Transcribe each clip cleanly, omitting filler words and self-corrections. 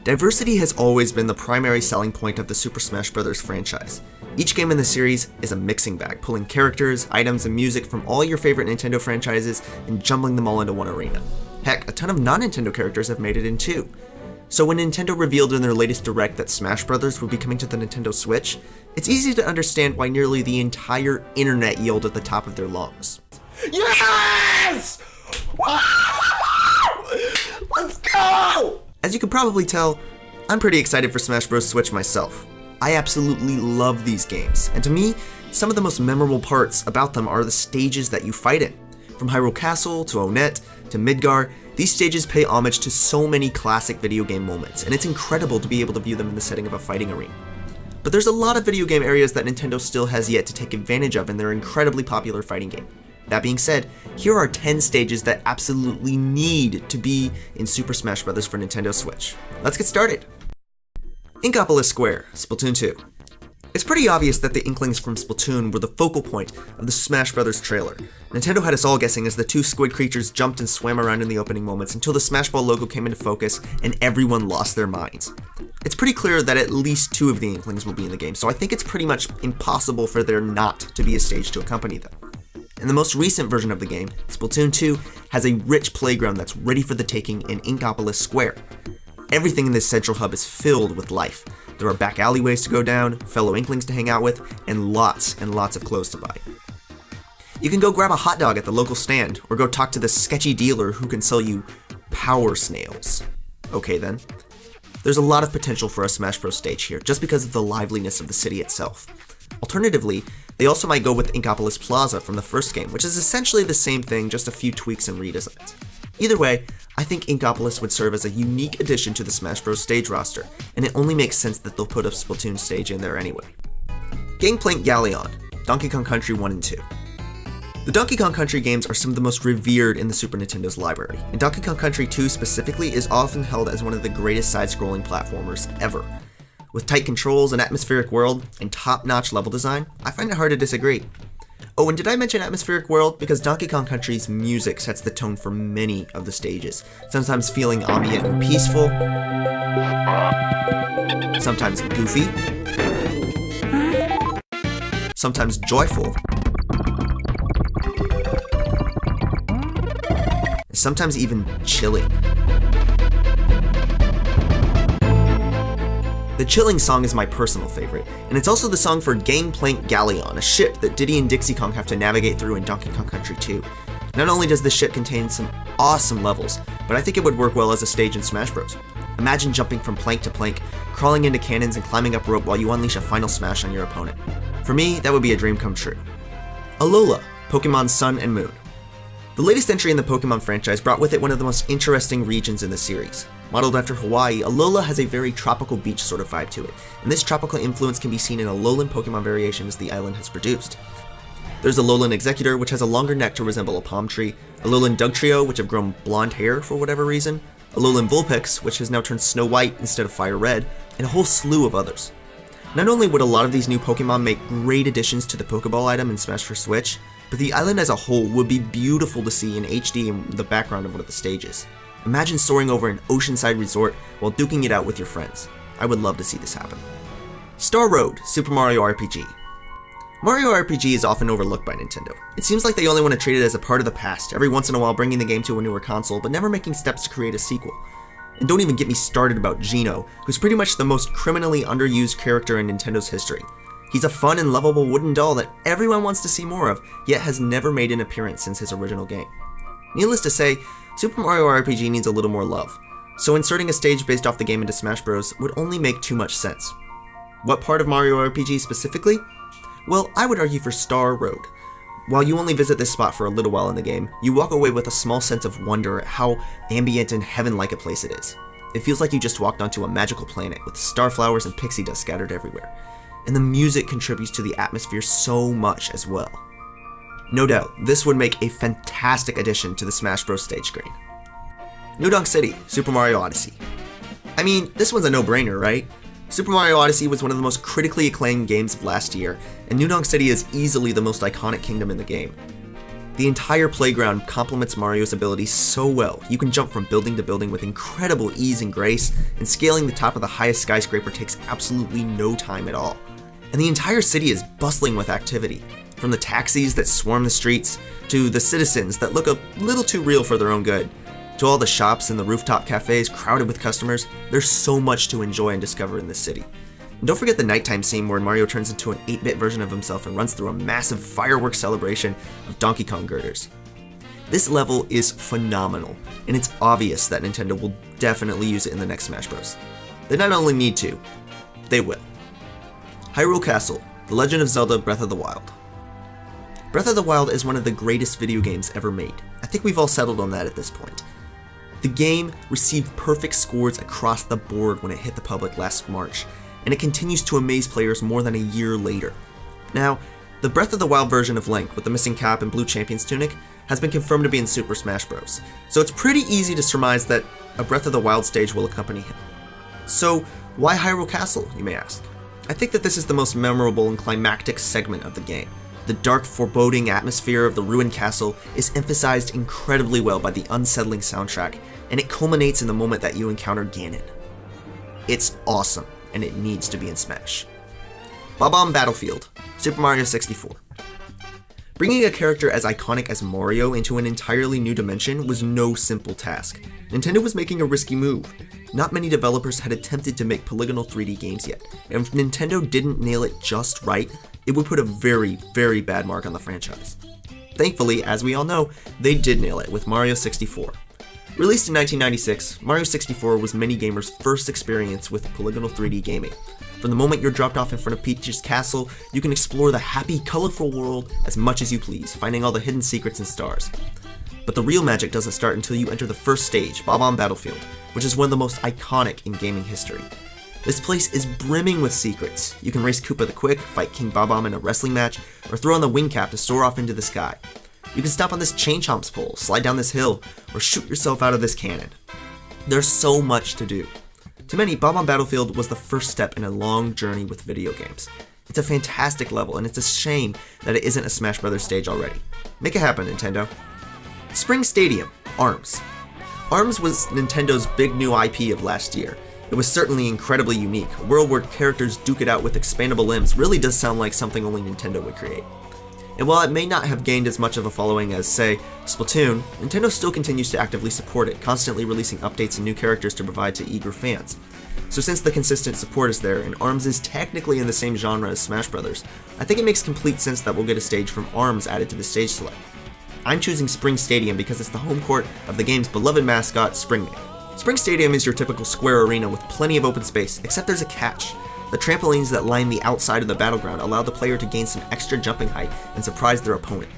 Diversity has always been the primary selling point of the Super Smash Bros. Franchise. Each game in the series is a mixing bag, pulling characters, items, and music from all your favorite Nintendo franchises and jumbling them all into one arena. Heck, a ton of non-Nintendo characters have made it in too. So when Nintendo revealed in their latest Direct that Smash Bros. Would be coming to the Nintendo Switch, it's easy to understand why nearly the entire internet yelled at the top of their lungs. Yes! Let's go! As you can probably tell, I'm pretty excited for Smash Bros. Switch myself. I absolutely love these games, and to me, some of the most memorable parts about them are the stages that you fight in. From Hyrule Castle to Onett to Midgar, these stages pay homage to so many classic video game moments, and it's incredible to be able to view them in the setting of a fighting arena. But there's a lot of video game areas that Nintendo still has yet to take advantage of in their incredibly popular fighting game. That being said, here are 10 stages that absolutely need to be in Super Smash Bros. For Nintendo Switch. Let's get started! Inkopolis Square, Splatoon 2. It's pretty obvious that the Inklings from Splatoon were the focal point of the Smash Bros. Trailer. Nintendo had us all guessing as the two squid creatures jumped and swam around in the opening moments until the Smash Ball logo came into focus and everyone lost their minds. It's pretty clear that at least 2 of the Inklings will be in the game, so I think it's pretty much impossible for there not to be a stage to accompany them. In the most recent version of the game, Splatoon 2 has a rich playground that's ready for the taking in Inkopolis Square. Everything in this central hub is filled with life. There are back alleyways to go down, fellow Inklings to hang out with, and lots of clothes to buy. You can go grab a hot dog at the local stand, or go talk to the sketchy dealer who can sell you power snails. Okay then. There's a lot of potential for a Smash Bros. Stage here, just because of the liveliness of the city itself. Alternatively, they also might go with Inkopolis Plaza from the first game, which is essentially the same thing, just a few tweaks and redesigns. Either way, I think Inkopolis would serve as a unique addition to the Smash Bros. Stage roster, and it only makes sense that they'll put a Splatoon stage in there anyway. Gangplank Gallion, Donkey Kong Country 1 and 2. The Donkey Kong Country games are some of the most revered in the Super Nintendo's library, and Donkey Kong Country 2 specifically is often held as one of the greatest side-scrolling platformers ever. With tight controls, an atmospheric world, and top-notch level design, I find it hard to disagree. Oh, and did I mention atmospheric world? Because Donkey Kong Country's music sets the tone for many of the stages, sometimes feeling ambient and peaceful, sometimes goofy, sometimes joyful, sometimes even chilling. The Chilling song is my personal favorite, and it's also the song for Gangplank Gallion, a ship that Diddy and Dixie Kong have to navigate through in Donkey Kong Country 2. Not only does this ship contain some awesome levels, but I think it would work well as a stage in Smash Bros. Imagine jumping from plank to plank, crawling into cannons and climbing up rope while you unleash a final smash on your opponent. For me, that would be a dream come true. Alola, Pokemon Sun and Moon. The latest entry in the Pokemon franchise brought with it one of the most interesting regions in the series. Modeled after Hawaii, Alola has a very tropical beach sort of vibe to it, and this tropical influence can be seen in Alolan Pokemon variations the island has produced. There's Alolan Executor, which has a longer neck to resemble a palm tree, Alolan Dugtrio, which have grown blonde hair for whatever reason, Alolan Vulpix, which has now turned Snow White instead of Fire Red, and a whole slew of others. Not only would a lot of these new Pokemon make great additions to the Pokeball item in Smash for Switch, but the island as a whole would be beautiful to see in HD in the background of one of the stages. Imagine soaring over an oceanside resort while duking it out with your friends. I would love to see this happen. Star Road, Super Mario RPG. Mario RPG is often overlooked by Nintendo. It seems like they only want to treat it as a part of the past, every once in a while bringing the game to a newer console, but never making steps to create a sequel. And don't even get me started about Geno, who's pretty much the most criminally underused character in Nintendo's history. He's a fun and lovable wooden doll that everyone wants to see more of, yet has never made an appearance since his original game. Needless to say, Super Mario RPG needs a little more love, so inserting a stage based off the game into Smash Bros. Would only make too much sense. What part of Mario RPG specifically? Well, I would argue for Star Road. While you only visit this spot for a little while in the game, you walk away with a small sense of wonder at how ambient and heaven-like a place it is. It feels like you just walked onto a magical planet with starflowers and pixie dust scattered everywhere. And the music contributes to the atmosphere so much as well. No doubt, this would make a fantastic addition to the Smash Bros. Stage screen. New Donk City, Super Mario Odyssey. I mean, this one's a no-brainer, right? Super Mario Odyssey was one of the most critically acclaimed games of last year, and New Donk City is easily the most iconic kingdom in the game. The entire playground complements Mario's abilities so well. You can jump from building to building with incredible ease and grace, and scaling the top of the highest skyscraper takes absolutely no time at all. And the entire city is bustling with activity, from the taxis that swarm the streets, to the citizens that look a little too real for their own good, to all the shops and the rooftop cafes crowded with customers. There's so much to enjoy and discover in this city. And don't forget the nighttime scene where Mario turns into an 8-bit version of himself and runs through a massive fireworks celebration of Donkey Kong girders. This level is phenomenal, and it's obvious that Nintendo will definitely use it in the next Smash Bros. They not only need to, they will. Hyrule Castle, The Legend of Zelda Breath of the Wild. Breath of the Wild is one of the greatest video games ever made. I think we've all settled on that at this point. The game received perfect scores across the board when it hit the public last March, and it continues to amaze players more than a year later. Now, the Breath of the Wild version of Link, with the missing cap and blue champion's tunic, has been confirmed to be in Super Smash Bros., so it's pretty easy to surmise that a Breath of the Wild stage will accompany him. So, why Hyrule Castle, you may ask? I think that this is the most memorable and climactic segment of the game. The dark, foreboding atmosphere of the ruined castle is emphasized incredibly well by the unsettling soundtrack, and it culminates in the moment that you encounter Ganon. It's awesome, and it needs to be in Smash. Bob-omb Battlefield, Super Mario 64. Bringing a character as iconic as Mario into an entirely new dimension was no simple task. Nintendo was making a risky move. Not many developers had attempted to make polygonal 3D games yet, and if Nintendo didn't nail it just right, it would put a very, very bad mark on the franchise. Thankfully, as we all know, they did nail it with Mario 64. Released in 1996, Mario 64 was many gamers' first experience with polygonal 3D gaming. From the moment you're dropped off in front of Peach's castle, you can explore the happy, colorful world as much as you please, finding all the hidden secrets and stars. But the real magic doesn't start until you enter the first stage, Bob-omb Battlefield, which is one of the most iconic in gaming history. This place is brimming with secrets. You can race Koopa the Quick, fight King Bob-omb in a wrestling match, or throw on the wing cap to soar off into the sky. You can stop on this chain chomps pole, slide down this hill, or shoot yourself out of this cannon. There's so much to do. To many, Bob-omb Battlefield was the first step in a long journey with video games. It's a fantastic level, and it's a shame that it isn't a Smash Bros. Stage already. Make it happen, Nintendo. Spring Stadium, ARMS. ARMS was Nintendo's big new IP of last year. It was certainly incredibly unique. A world where characters duke it out with expandable limbs really does sound like something only Nintendo would create. And while it may not have gained as much of a following as, say, Splatoon, Nintendo still continues to actively support it, constantly releasing updates and new characters to provide to eager fans. So since the consistent support is there, and ARMS is technically in the same genre as Smash Bros., I think it makes complete sense that we'll get a stage from ARMS added to the stage select. I'm choosing Spring Stadium because it's the home court of the game's beloved mascot, Springman. Spring Stadium is your typical square arena with plenty of open space, except there's a catch. The trampolines that line the outside of the battleground allow the player to gain some extra jumping height and surprise their opponent.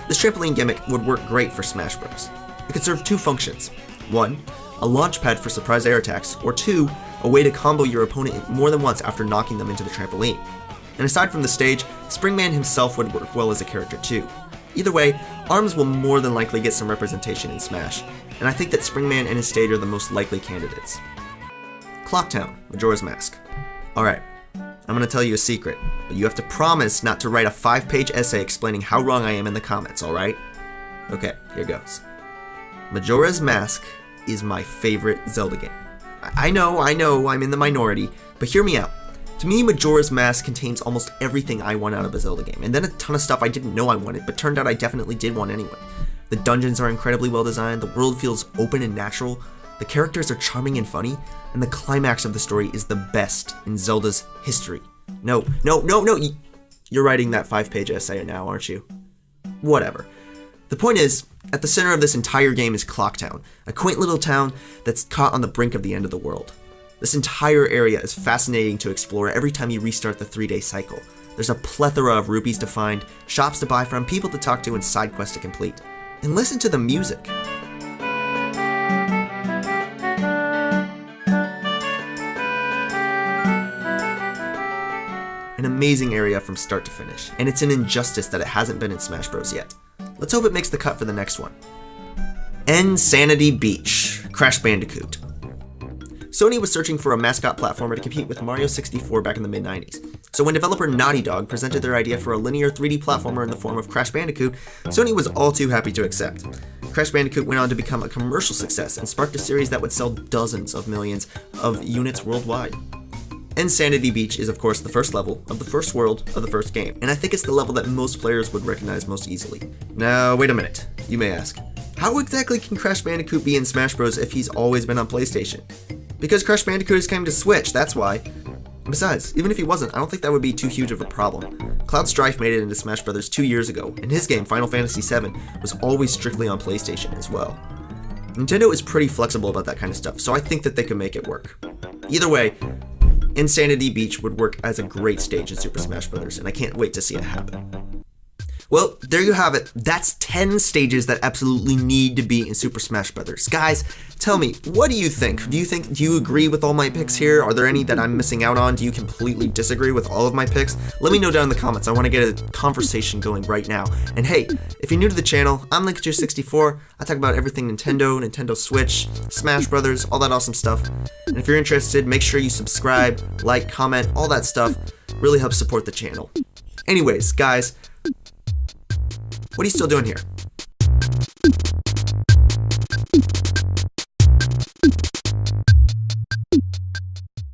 This trampoline gimmick would work great for Smash Bros. It could serve two functions. 1, a launch pad for surprise air attacks, or 2, a way to combo your opponent more than once after knocking them into the trampoline. And aside from the stage, Springman himself would work well as a character too. Either way, ARMS will more than likely get some representation in Smash, and I think that Springman and his stage are the most likely candidates. Clocktown, Majora's Mask. Alright, I'm gonna tell you a secret, but you have to promise not to write a 5-page essay explaining how wrong I am in the comments, alright? Okay, here goes. Majora's Mask is my favorite Zelda game. I know, I'm in the minority, but hear me out. To me, Majora's Mask contains almost everything I want out of a Zelda game, and then a ton of stuff I didn't know I wanted, but turned out I definitely did want anyway. The dungeons are incredibly well designed, the world feels open and natural, the characters are charming and funny, and the climax of the story is the best in Zelda's history. No, you're writing that 5-page essay now, aren't you? Whatever. The point is, at the center of this entire game is Clocktown, a quaint little town that's caught on the brink of the end of the world. This entire area is fascinating to explore every time you restart the 3-day cycle. There's a plethora of rupees to find, shops to buy from, people to talk to, and side quests to complete. And listen to the music. An amazing area from start to finish, and it's an injustice that it hasn't been in Smash Bros. Yet. Let's hope it makes the cut for the next one. Insanity Beach, Crash Bandicoot. Sony was searching for a mascot platformer to compete with Mario 64 back in the mid-90s. So when developer Naughty Dog presented their idea for a linear 3D platformer in the form of Crash Bandicoot, Sony was all too happy to accept. Crash Bandicoot went on to become a commercial success and sparked a series that would sell dozens of millions of units worldwide. Insanity Beach is of course the first level of the first world of the first game, and I think it's the level that most players would recognize most easily. Now wait a minute, you may ask. How exactly can Crash Bandicoot be in Smash Bros. If he's always been on PlayStation? Because Crash Bandicoot is coming to Switch, that's why. Besides, even if he wasn't, I don't think that would be too huge of a problem. Cloud Strife made it into Smash Bros. 2 years ago, and his game, Final Fantasy VII, was always strictly on PlayStation as well. Nintendo is pretty flexible about that kind of stuff, so I think that they can make it work. Either way, Insanity Beach would work as a great stage in Super Smash Bros., and I can't wait to see it happen. Well, there you have it. That's 10 stages that absolutely need to be in Super Smash Bros. Guys, tell me, what do you think? Do you agree with all my picks here? Are there any that I'm missing out on? Do you completely disagree with all of my picks? Let me know down in the comments. I want to get a conversation going right now. And hey, if you're new to the channel, I'm Linkager64. I talk about everything Nintendo, Nintendo Switch, Smash Bros., all that awesome stuff. And if you're interested, make sure you subscribe, like, comment, all that stuff. Really helps support the channel. Anyways, guys, what are you still doing here?